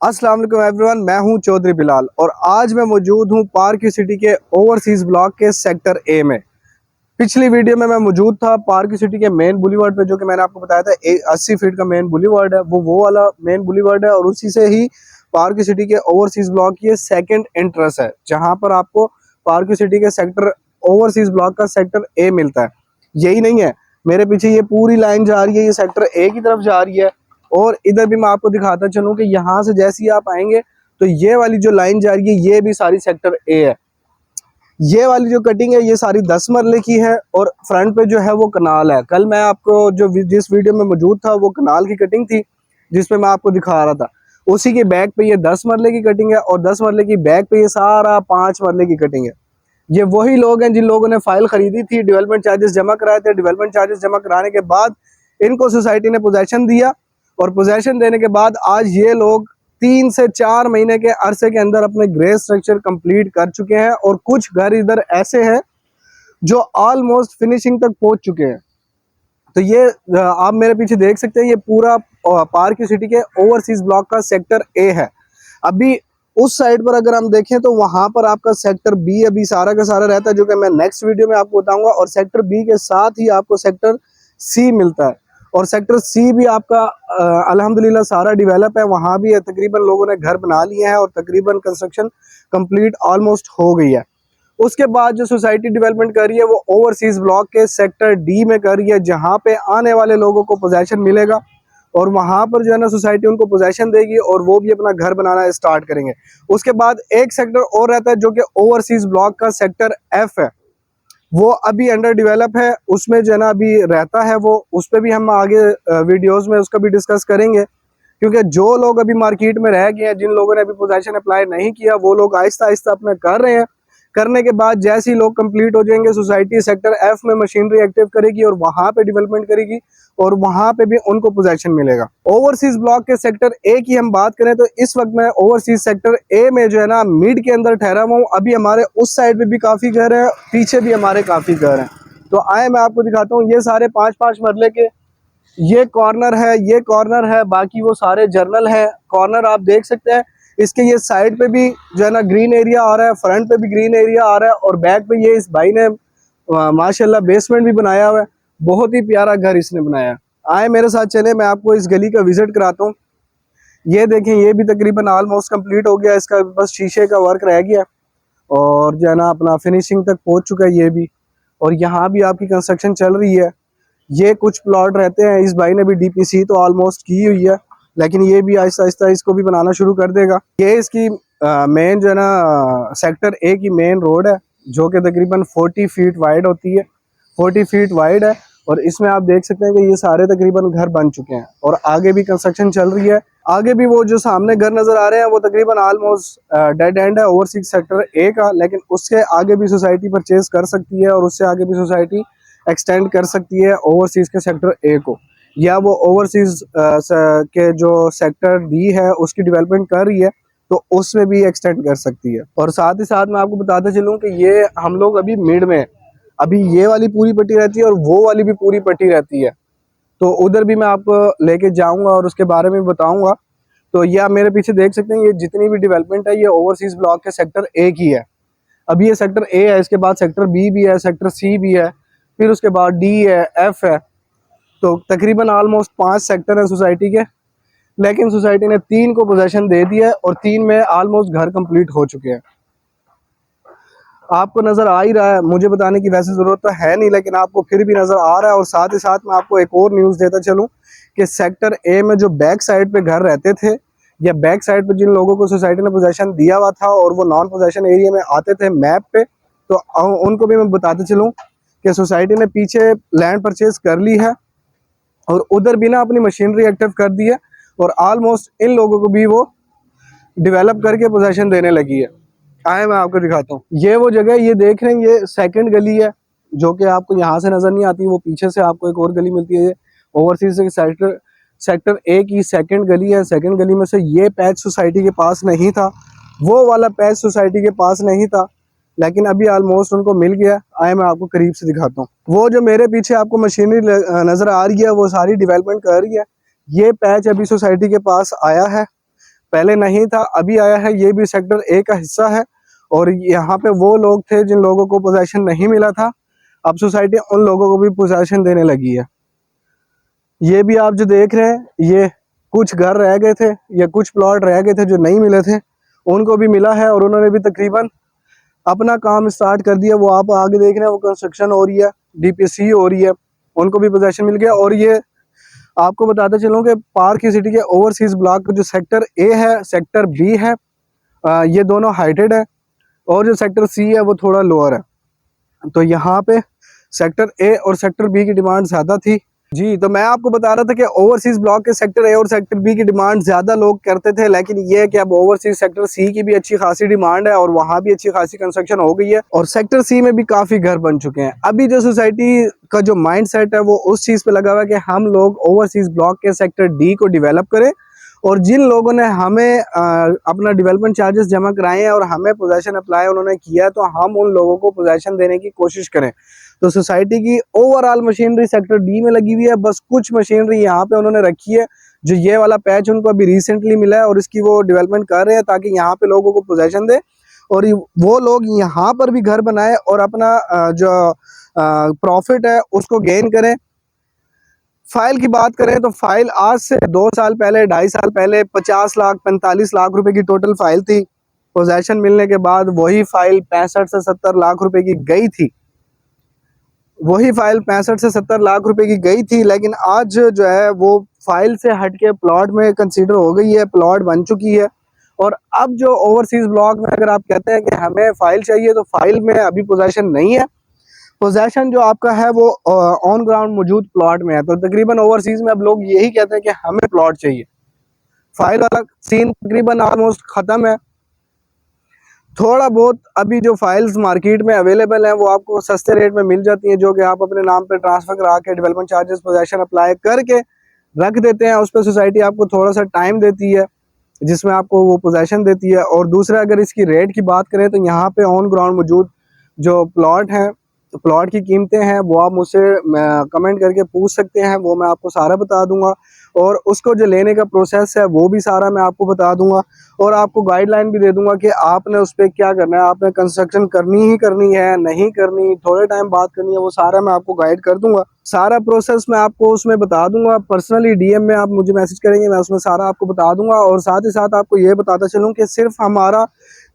अस्सलाम वालेकुम एवरीवन, मैं हूं चौधरी बिलाल और आज मैं मौजूद हूं पार्क सिटी के ओवरसीज ब्लॉक के सेक्टर ए में। पिछली वीडियो में मैं मौजूद था पार्क सिटी के मेन बुलीवर्ड पे, जो कि मैंने आपको बताया था 80 फीट का मेन बुलीवर्ड है। वो वाला मेन बुलीवर्ड है और उसी से ही पार्क सिटी के ओवरसीज ब्लॉक की सेकंड एंट्रेंस है, जहां पर आपको पार्क सिटी के सेक्टर ओवरसीज ब्लॉक का सेक्टर ए मिलता है। यही नहीं है, मेरे पीछे ये पूरी लाइन जा रही है, ये सेक्टर ए की तरफ जा रही है। और इधर भी मैं आपको दिखाता चलूं कि यहाँ से जैसे ही आप आएंगे तो ये वाली जो लाइन जा रही है ये भी सारी सेक्टर ए है। ये वाली जो कटिंग है ये सारी 10 मरले की है और फ्रंट पे जो है वो कनाल है। कल मैं आपको जिस वीडियो में मौजूद था वो कनाल की कटिंग थी जिसपे मैं आपको दिखा रहा था। उसी के बैक पे ये 10 मरले की कटिंग है और 10 मरले की बैक पे ये सारा 5 मरले की कटिंग है। ये वही लोग हैं जिन लोगों ने फाइल खरीदी थी, डेवलपमेंट चार्जेस जमा कराए थे। डेवलपमेंट चार्जेस जमा कराने के बाद इनको सोसाइटी ने पोजेशन दिया और पोजेशन देने के बाद आज ये लोग 3 से 4 महीने के अरसे के अंदर अपने ग्रे स्ट्रक्चर कंप्लीट कर चुके हैं और कुछ घर इधर ऐसे हैं जो ऑलमोस्ट फिनिशिंग तक पहुंच चुके हैं। तो ये आप मेरे पीछे देख सकते हैं, ये पूरा पार्क सिटी के ओवरसीज ब्लॉक का सेक्टर ए है। अभी उस साइड पर अगर हम देखें तो वहां पर आपका सेक्टर बी अभी सारा का सारा रहता है, जो कि मैं नेक्स्ट वीडियो में आपको बताऊंगा। और सेक्टर बी के साथ ही आपको सेक्टर सी मिलता है और सेक्टर सी भी आपका अल्हम्दुलिल्लाह सारा डेवलप है। वहां भी तकरीबन लोगों ने घर बना लिए हैं और तकरीबन कंस्ट्रक्शन कंप्लीट ऑलमोस्ट हो गई है। उसके बाद जो सोसाइटी डेवलपमेंट कर रही है वो ओवरसीज ब्लॉक के सेक्टर डी में कर रही है, जहां पे आने वाले लोगों को पोजेशन मिलेगा और वहां पर जो है ना सोसाइटी उनको पोजेशन देगी और वो भी अपना घर बनाना स्टार्ट करेंगे। उसके बाद एक सेक्टर और रहता है जो कि ओवरसीज ब्लॉक का सेक्टर एफ है, वो अभी अंडर डेवलप है। उसमें जो है ना अभी रहता है वो, उस पर भी हम आगे वीडियोस में उसका भी डिस्कस करेंगे, क्योंकि जो लोग अभी मार्केट में रह गए हैं, जिन लोगों ने अभी पोजीशन अप्लाई नहीं किया, वो लोग आहिस्ता आहिस्ता अपना कर रहे हैं। करने के बाद जैसे ही लोग कंप्लीट हो जाएंगे, सोसाइटी सेक्टर एफ में मशीनरी एक्टिव करेगी और वहां पे डेवलपमेंट करेगी और वहां पे भी उनको पोजीशन मिलेगा। ओवरसीज ब्लॉक के सेक्टर ए की हम बात करें तो इस वक्त मैं ओवरसीज सेक्टर ए में जो है ना मिड के अंदर ठहरा हुआ हूँ। अभी हमारे उस साइड पे भी काफी घर है, पीछे भी हमारे काफी घर हैं। तो आए मैं आपको दिखाता हूँ, ये सारे 5-5 मरले के ये कॉर्नर है, ये कॉर्नर है, बाकी वो सारे जर्नल है। कॉर्नर आप देख सकते हैं, इसके ये साइड पे भी जो है ना ग्रीन एरिया आ रहा है, फ्रंट पे भी ग्रीन एरिया आ रहा है और बैक पे ये इस भाई ने माशाल्लाह बेसमेंट भी बनाया हुआ है। बहुत ही प्यारा घर इसने बनाया है। आए मेरे साथ चले, मैं आपको इस गली का विजिट कराता हूँ। ये देखें, ये भी तकरीबन ऑलमोस्ट कंप्लीट हो गया, इसका बस शीशे का वर्क रह गया और जो है ना अपना फिनिशिंग तक पहुंच चुका है ये भी। और यहाँ भी आपकी कंस्ट्रक्शन चल रही है। ये कुछ प्लॉट रहते हैं, इस भाई ने भी डीपीसी तो ऑलमोस्ट की हुई है, लेकिन ये भी आहिस्ता आहिस्ता इसको भी बनाना शुरू कर देगा। ये इसकी मेन जो है ना सेक्टर ए की मेन रोड है, जो कि तकरीबन 40 फीट वाइड होती है, 40 फीट वाइड है। और इसमें आप देख सकते हैं कि ये सारे तकरीबन घर बन चुके हैं और आगे भी कंस्ट्रक्शन चल रही है। आगे भी वो जो सामने घर नजर आ रहे हैं वो तकरीबन ऑलमोस्ट डेड एंड है ओवरसीज सेक्टर ए का, लेकिन उसके आगे भी सोसाइटी परचेज कर सकती है और उससे आगे भी सोसाइटी एक्सटेंड कर सकती है ओवरसीज के सेक्टर ए को, या वो ओवरसीज के जो सेक्टर डी है उसकी डेवलपमेंट कर रही है तो उसमें भी एक्सटेंड कर सकती है। और साथ ही साथ मैं आपको बताते चलूँ कि ये हम लोग अभी मिड में, अभी ये वाली पूरी पट्टी रहती है और वो वाली भी पूरी पट्टी रहती है, तो उधर भी मैं आपको लेके जाऊंगा और उसके बारे में बताऊंगा। तो ये आप मेरे पीछे देख सकते हैं, ये जितनी भी डेवलपमेंट है ये ओवरसीज ब्लॉक के सेक्टर ए की है। अभी ये सेक्टर ए है, इसके बाद सेक्टर बी भी है, सेक्टर सी भी है, फिर उसके बाद डी है, एफ है। तो तकरीबन ऑलमोस्ट 5 सेक्टर है सोसाइटी के, लेकिन सोसाइटी ने 3 को पोजेशन दे दिया है और 3 में ऑलमोस्ट घर कंप्लीट हो चुके हैं। आपको नज़र आ ही रहा है, मुझे बताने की वैसे ज़रूरत तो है नहीं, लेकिन आपको फिर भी नज़र आ रहा है। और साथ ही साथ मैं आपको एक और न्यूज़ देता चलूँ कि सेक्टर ए में जो बैक साइड पे घर रहते थे या बैक साइड पे जिन लोगों को सोसाइटी ने पोजेशन दिया हुआ था और वो नॉन पोजेशन एरिया में आते थे मैप पे, तो उनको भी मैं बताते चलूँ कि सोसाइटी ने पीछे लैंड परचेज कर ली है और उधर भी ना अपनी मशीनरी एक्टिव कर दी है और ऑलमोस्ट इन लोगों को भी वो डेवलप करके पोजेशन देने लगी है। आए मैं आपको दिखाता हूँ, ये वो जगह, ये देख रहे हैं, ये सेकंड गली है जो कि आपको यहाँ से नजर नहीं आती, वो पीछे से आपको एक और गली मिलती है। ये ओवरसीज सेक्टर ए की सेकंड गली है। सेकंड गली में से ये पैच सोसाइटी के पास नहीं था, वो वाला पैच सोसाइटी के पास नहीं था, लेकिन अभी ऑलमोस्ट उनको मिल गया। आए मैं आपको करीब से दिखाता हूँ। वो जो मेरे पीछे आपको मशीनरी नजर आ रही है वो सारी डेवलपमेंट कर रही है। ये पैच अभी सोसाइटी के पास आया है पहले नहीं था, अभी आया है। ये भी सेक्टर ए का हिस्सा है और यहाँ पे वो लोग थे जिन लोगों को पोजेशन नहीं मिला था, अब सोसाइटी उन लोगों को भी पोजेशन देने लगी है। ये भी आप जो देख रहे हैं, ये कुछ घर रह गए थे या कुछ प्लॉट रह गए थे जो नहीं मिले थे, उनको भी मिला है और उन्होंने भी तकरीबन अपना काम स्टार्ट कर दिया। वो आप आगे देख रहे हैं, वो कंस्ट्रक्शन हो रही है, डीपीसी हो रही है, उनको भी पोजेशन मिल गया। और ये आपको बताते चलूँ कि पार्क सिटी के ओवरसीज ब्लॉक का जो सेक्टर ए है, सेक्टर बी है, ये दोनों हाइटेड है और जो सेक्टर सी है वो थोड़ा लोअर है। तो यहाँ पे सेक्टर ए और सेक्टर बी की डिमांड ज़्यादा थी जी। तो मैं आपको बता रहा था कि ओवरसीज ब्लॉक के सेक्टर ए और सेक्टर बी की डिमांड ज़्यादा लोग करते थे, लेकिन ये है कि अब ओवरसीज सेक्टर सी की भी अच्छी खासी डिमांड है और वहाँ भी अच्छी खासी कंस्ट्रक्शन हो गई है और सेक्टर सी में भी काफ़ी घर बन चुके हैं। अभी जो सोसाइटी का जो माइंड सेट है वो उस चीज़ पे लगा हुआ है कि हम लोग ओवरसीज ब्लॉक के सेक्टर डी को डेवलप करें और जिन लोगों ने हमें अपना डेवलपमेंट चार्जेस जमा कराए हैं और हमें पोजेशन अप्लाई उन्होंने किया है, तो हम उन लोगों को पोजेशन देने की कोशिश करें। तो सोसाइटी की ओवरऑल मशीनरी सेक्टर डी में लगी हुई है, बस कुछ मशीनरी यहाँ पे उन्होंने रखी है जो ये वाला पैच उनको अभी रिसेंटली मिला है और इसकी वो डेवलपमेंट कर रहे हैं ताकि यहाँ पे लोगों को पोजेशन दे और वो लोग यहाँ पर भी घर बनाए और अपना जो प्रॉफिट है उसको गेन करें। फाइल की बात करें तो फाइल आज से 2 साल पहले, 2.5 साल पहले 50 लाख 45 लाख रुपए की टोटल फाइल थी। पोजेशन मिलने के बाद वही फाइल 65 से 70 लाख रुपए की गई थी, वही फाइल 65 से 70 लाख रुपए की गई थी। लेकिन आज जो है वो फाइल से हट के प्लॉट में कंसीडर हो गई है, प्लॉट बन चुकी है। और अब जो ओवरसीज ब्लॉक में अगर आप कहते हैं कि हमें फाइल चाहिए, तो फाइल में अभी पोजेशन नहीं है। पोजेशन जो आपका है वो ऑन ग्राउंड मौजूद प्लॉट में है। तो तकरीबन ओवरसीज में अब लोग यही कहते हैं कि हमें प्लॉट चाहिए। फाइल वाला सीन तकरीबन ऑलमोस्ट खत्म है। थोड़ा बहुत अभी जो फाइल्स मार्केट में अवेलेबल हैं वो आपको सस्ते रेट में मिल जाती हैं, जो कि आप अपने नाम पे ट्रांसफर करा के डेवलपमेंट चार्जेस पोजेशन अप्लाई करके रख देते हैं। उस पर सोसाइटी आपको थोड़ा सा टाइम देती है जिसमें आपको वो पोजेशन देती है। और दूसरा, अगर इसकी रेट की बात करें तो यहाँ पे ऑन ग्राउंड मौजूद जो प्लॉट हैं, तो प्लॉट की कीमतें हैं वो आप मुझसे कमेंट करके पूछ सकते हैं, वो मैं आपको सारा बता दूंगा। और उसको जो लेने का प्रोसेस है वो भी सारा मैं आपको बता दूंगा और आपको गाइडलाइन भी दे दूंगा कि आपने उस पर क्या करना है। आपने कंस्ट्रक्शन करनी ही करनी है, नहीं करनी, थोड़े टाइम बाद करनी है, वो सारा मैं आपको गाइड कर दूंगा। सारा प्रोसेस मैं आपको उसमें बता दूंगा। पर्सनली डीएम में आप मुझे मैसेज करेंगे, मैं उसमें सारा आपको बता दूंगा। और साथ ही साथ आपको ये बताता चलूँ कि सिर्फ हमारा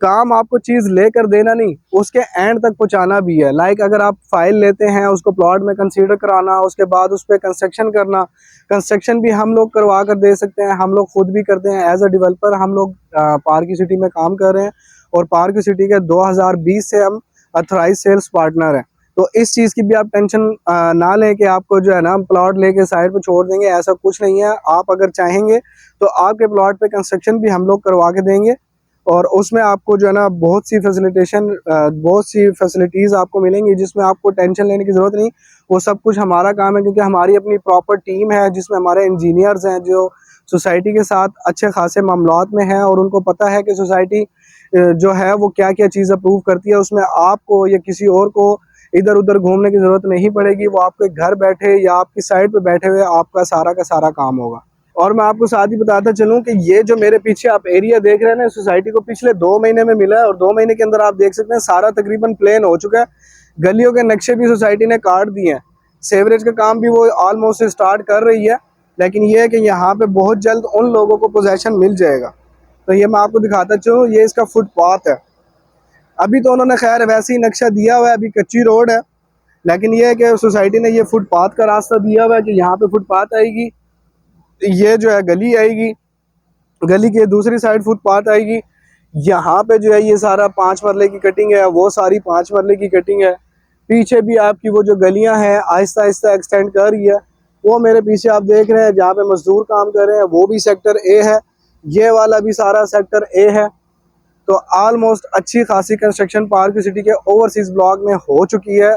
काम आपको चीज़ लेकर देना नहीं, उसके एंड तक पहुंचाना भी है। लाइक अगर आप फाइल लेते हैं, उसको प्लॉट में कंसीडर कराना, उसके बाद उस पर कंस्ट्रक्शन करना, कंस्ट्रक्शन भी हम लोग करवा कर दे सकते हैं, हम लोग खुद भी करते हैं एज अ डेवलपर। हम लोग पार्क सिटी में काम कर रहे हैं और पार्क सिटी के 2020 से हम अथोराइज सेल्स पार्टनर हैं। तो इस चीज़ की भी आप टेंशन ना लें कि आपको जो है ना प्लॉट लेके साइड पे छोड़ देंगे, ऐसा कुछ नहीं है। आप अगर चाहेंगे तो आपके प्लॉट पे कंस्ट्रक्शन भी हम लोग करवा के देंगे और उसमें आपको जो है ना बहुत सी फैसिलिटीज़ आपको मिलेंगी जिसमें आपको टेंशन लेने की ज़रूरत नहीं। वो सब कुछ हमारा काम है क्योंकि हमारी अपनी प्रॉपर टीम है जिसमें हमारे इंजीनियर्स हैं जो सोसाइटी के साथ अच्छे खासे मामलात में हैं और उनको पता है कि सोसाइटी जो है वो क्या क्या चीज़ अप्रूव करती है। उसमें आपको या किसी और को इधर उधर घूमने की ज़रूरत नहीं पड़ेगी, वो आपके घर बैठे या आपकी साइड पे बैठे हुए आपका सारा का सारा काम होगा। और मैं आपको साथ ही बताता चलूँ कि ये जो मेरे पीछे आप एरिया देख रहे हैं ना, सोसाइटी को पिछले 2 महीने में मिला है और 2 महीने के अंदर आप देख सकते हैं सारा तकरीबन प्लेन हो चुका है। गलियों के नक्शे भी सोसाइटी ने काट दिए हैं, सेवरेज का काम भी वो ऑलमोस्ट स्टार्ट कर रही है। लेकिन ये है कि यहाँ पे बहुत जल्द उन लोगों को पोजेशन मिल जाएगा। तो ये मैं आपको दिखाता चलूँ, ये इसका फुटपाथ है। अभी तो उन्होंने खैर वैसे ही नक्शा दिया हुआ है, अभी कच्ची रोड है, लेकिन ये है कि सोसाइटी ने ये फुटपाथ का रास्ता दिया हुआ है कि यहाँ पे फुटपाथ आएगी, ये जो है गली आएगी, गली के दूसरी साइड फुटपाथ आएगी। यहाँ पे जो है ये सारा 5 मरले की कटिंग है, वो सारी 5 मरले की कटिंग है। पीछे भी आपकी वो जो गलियां हैं आहिस्ता आहिस्ता एक्सटेंड कर रही है। वो मेरे पीछे आप देख रहे हैं जहाँ पे मजदूर काम कर रहे हैं वो भी सेक्टर ए है, ये वाला भी सारा सेक्टर ए है। तो ऑलमोस्ट अच्छी खासी कंस्ट्रक्शन पार्क सिटी के ओवरसीज ब्लॉक में हो चुकी है।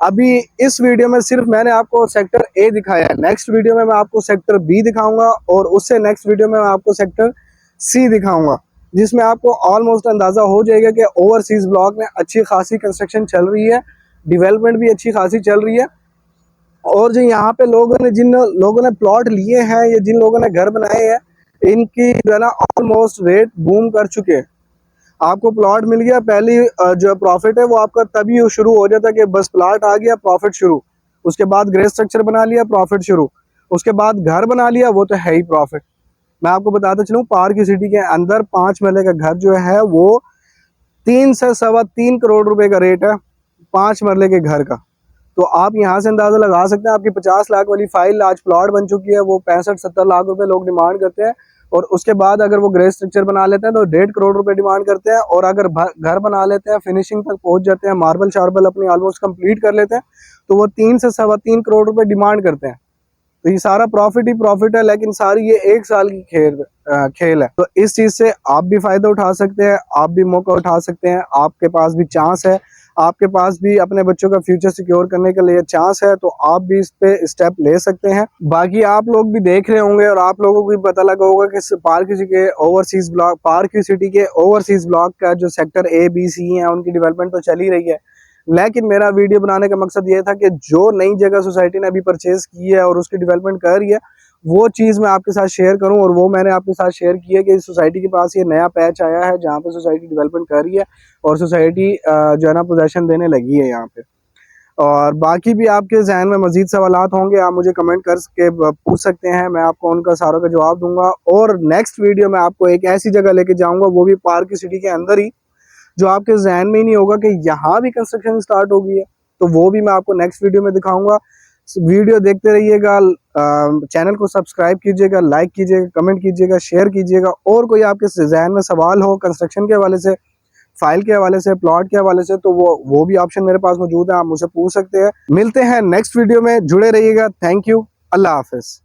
अभी इस वीडियो में सिर्फ मैंने आपको सेक्टर ए दिखाया है, नेक्स्ट वीडियो में मैं आपको सेक्टर बी दिखाऊंगा और उससे नेक्स्ट वीडियो में मैं आपको सेक्टर सी दिखाऊंगा, जिसमें आपको ऑलमोस्ट अंदाज़ा हो जाएगा कि ओवरसीज ब्लॉक में अच्छी खासी कंस्ट्रक्शन चल रही है, डेवलपमेंट भी अच्छी खासी चल रही है। और जो यहाँ पे जिन लोगों ने प्लॉट लिए हैं या जिन लोगों ने घर बनाए हैं, इनकी जो है ना ऑलमोस्ट रेट बूम कर चुके हैं। आपको प्लॉट मिल गया, पहली जो प्रॉफिट है वो आपका तभी शुरू हो जाता है कि बस प्लॉट आ गया प्रॉफिट शुरू, उसके बाद ग्रे स्ट्रक्चर बना लिया प्रॉफिट शुरू, उसके बाद घर बना लिया वो तो है ही प्रॉफिट। मैं आपको बताता चलूँ पार्क सिटी के अंदर 5 महले का घर जो है वो 3 से 3.25 करोड़ रुपए का रेट है 5 मरले के घर का। तो आप यहाँ से अंदाजा लगा सकते हैं आपकी 50 लाख वाली फाइल आज प्लॉट बन चुकी है, वो 65-70 लाख रुपए लोग डिमांड करते हैं। और उसके बाद अगर वो ग्रे स्ट्रक्चर बना लेते हैं तो 1.5 करोड़ रुपए डिमांड करते हैं। और अगर घर बना लेते हैं, फिनिशिंग तक पहुंच जाते हैं, मार्बल शार्बल अपनी ऑलमोस्ट कंप्लीट कर लेते हैं, तो वो 3 से 3.25 करोड़ रुपए डिमांड करते हैं। तो ये सारा प्रॉफिट ही प्रॉफिट है, लेकिन सारी ये 1 साल की खेल है। तो इस चीज से आप भी फायदा उठा सकते हैं, आप भी मौका उठा सकते हैं, आपके पास भी चांस है, आपके पास भी अपने बच्चों का फ्यूचर सिक्योर करने के लिए चांस है, तो आप भी इस पे स्टेप ले सकते हैं। बाकी आप लोग भी देख रहे होंगे और आप लोगों को भी पता लगा होगा कि पार्क के ओवरसीज ब्लॉक, पार्क सिटी के ओवरसीज ब्लॉक का जो सेक्टर A, B, C है उनकी डेवलपमेंट तो चल ही रही है। लेकिन मेरा वीडियो बनाने का मकसद ये था कि जो नई जगह सोसाइटी ने अभी परचेज की है और उसकी डेवलपमेंट कर रही है वो चीज़ मैं आपके साथ शेयर करूं। और वो मैंने आपके साथ शेयर की है कि सोसाइटी के पास ये नया पैच आया है जहां पे सोसाइटी डेवलपमेंट कर रही है और सोसाइटी जो है ना पोजेसन देने लगी है यहाँ पे। और बाकी भी आपके जहन में मजीद सवालात होंगे, आप मुझे कमेंट करके पूछ सकते हैं, मैं आपको उनका सारों का जवाब दूंगा। और नेक्स्ट वीडियो में आपको एक ऐसी जगह लेके जाऊंगा, वो भी पार्क सिटी के अंदर ही, जो आपके जहन में ही नहीं होगा कि यहाँ भी कंस्ट्रक्शन स्टार्ट हो गई है। तो वो भी मैं आपको नेक्स्ट वीडियो में दिखाऊंगा। वीडियो देखते रहिएगा, चैनल को सब्सक्राइब कीजिएगा, लाइक कीजिएगा, कमेंट कीजिएगा, शेयर कीजिएगा। और कोई आपके जहन में सवाल हो कंस्ट्रक्शन के हवाले से, फाइल के हवाले से, प्लॉट के हवाले से, तो वो भी ऑप्शन मेरे पास मौजूद है, आप मुझसे पूछ सकते हैं। मिलते हैं नेक्स्ट वीडियो में, जुड़े रहिएगा। Thank you, Allah Hafiz.